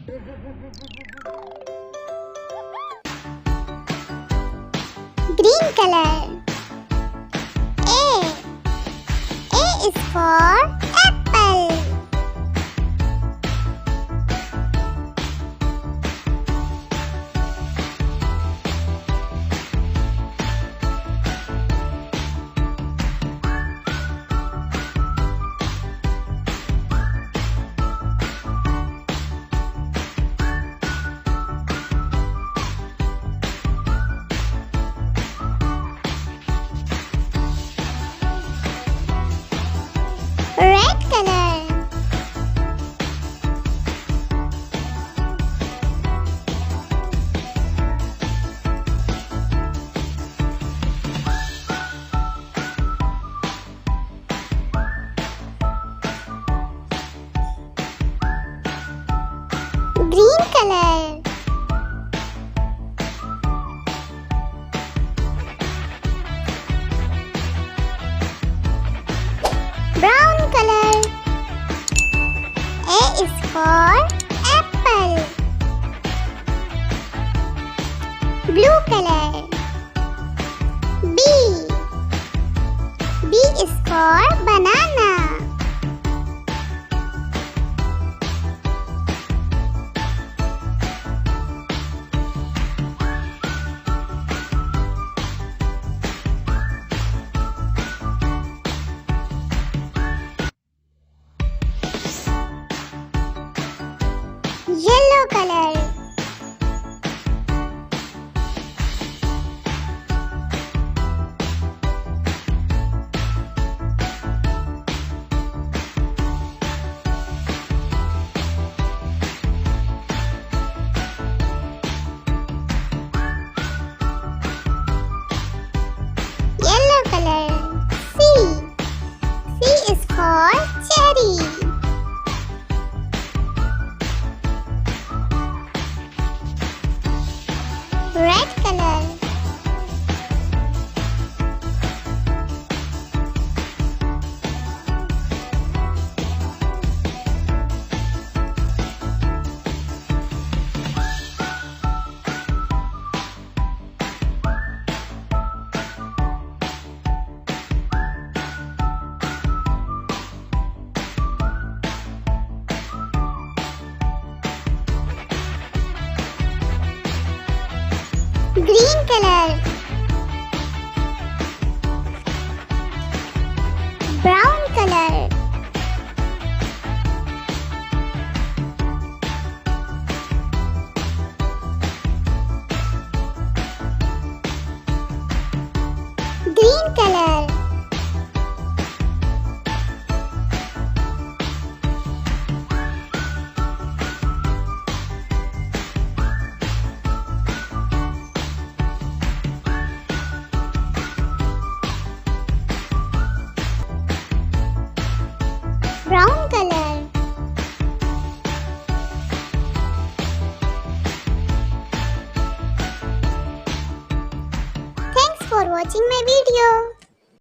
Green color. A is for apple. Red color. Green color. Brown color. A is for apple. Blue color. B is for banana. Yellow color. Yellow color. C is for cherry. Red color. Green color. Brown color. Green color. Brown color. Thanks for watching my video.